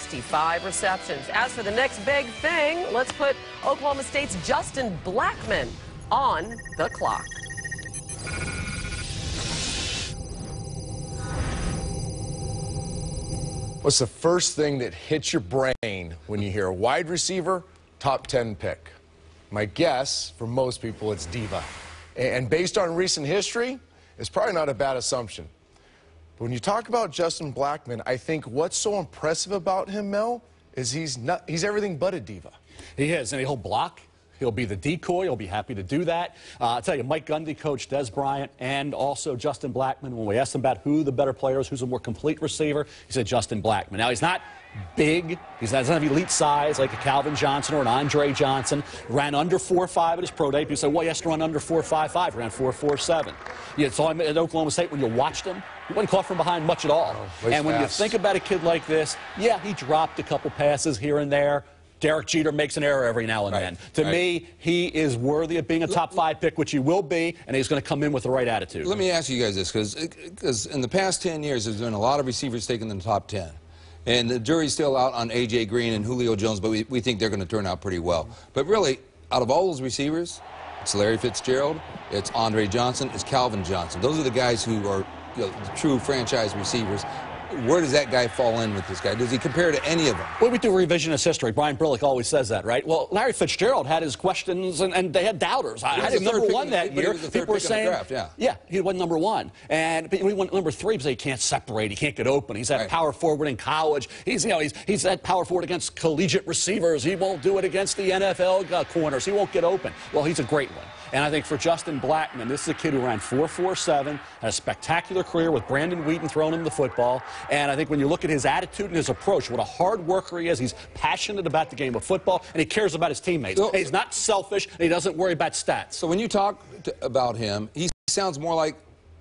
65 receptions. As for the next big thing, let's put Oklahoma State's Justin Blackmon on the clock. What's the first thing that hits your brain when you hear a wide receiver, top 10 pick? My guess, for most people, it's diva. And based on recent history, it's probably not a bad assumption. But when you talk about Justin Blackmon, I think what's so impressive about him, Mel, is he's everything but a diva. He is, and he'll block. He'll be the decoy. He'll be happy to do that. I'll tell you, Mike Gundy coached Des Bryant and also Justin Blackmon. When we asked him about who the better player is, who's a more complete receiver, he said Justin Blackmon. Now, he's not big. He doesn't have elite size like a Calvin Johnson or an Andre Johnson. Ran under 4.5 at his pro day. People say, well, he has to run under 4.55. Ran 4.47. Yeah, so at Oklahoma State, when you watched him, he wasn't caught from behind much at all. And when you think about a kid like this, yeah, he dropped a couple passes here and there. Derek Jeter makes an error every now and then. To me, he is worthy of being a top 5 pick, which he will be, and he's going to come in with the right attitude. Let me ask you guys this, because in the past 10 years, there's been a lot of receivers taken in the top 10. And the jury's still out on A.J. Green and Julio Jones, but we think they're going to turn out pretty well. But really, out of all those receivers, it's Larry Fitzgerald, it's Andre Johnson, it's Calvin Johnson. Those are the guys who are true franchise receivers. Where does that guy fall in with this guy? Does he compare to any of them? Well, we do revisionist history. Brian Brillick always says that, right? Well, Larry Fitzgerald had his questions, and they had doubters. I had him number 1 that year. People were saying, yeah, he went number 1. And he went number 3 because he can't separate. He can't get open. He's that power forward in college. He's that power forward against collegiate receivers. He won't do it against the NFL corners. He won't get open. Well, he's a great one. And I think for Justin Blackmon, this is a kid who ran 4.47, had a spectacular career with Brandon Wheaton throwing him the football. And I think when you look at his attitude and his approach, what a hard worker he is, he's passionate about the game of football, and he cares about his teammates. So, he's not selfish, and he doesn't worry about stats. So when you talk about him, he sounds more like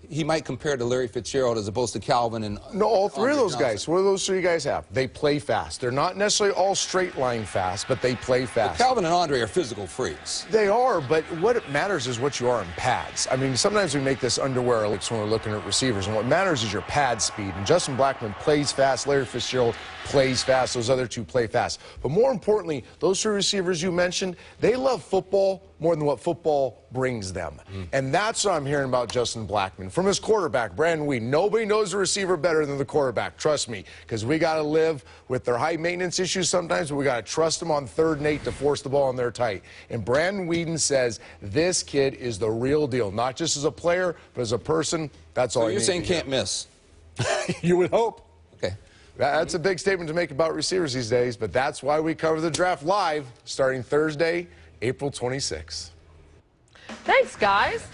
he might compare to Larry Fitzgerald as opposed to Calvin and No, all three of those Johnson. guys. What do those 3 guys have? They play fast. They're not necessarily all straight line fast, but they play fast. Well, Calvin and Andre are physical freaks. They are, but what matters is what you are in pads. I mean, sometimes we make this underwear leaks when we're looking at receivers, and what matters is your pad speed. And Justin Blackmon plays fast. Larry Fitzgerald plays fast. Those other 2 play fast. But more importantly, those 3 receivers you mentioned, they love football more than what football brings them. And that's what I'm hearing about Justin Blackmon. From his quarterback, Brandon Wheaton, nobody knows the receiver better than the quarterback. Trust me, because we got to live with their high maintenance issues sometimes, but we got to trust them on 3rd and 8 to force the ball in there tight. And Brandon Wheaton says this kid is the real deal, not just as a player, but as a person. That's all. So you're saying can't miss? You would hope. Okay. That's a big statement to make about receivers these days, but that's why we cover the draft live starting Thursday, April 26th. Thanks, guys.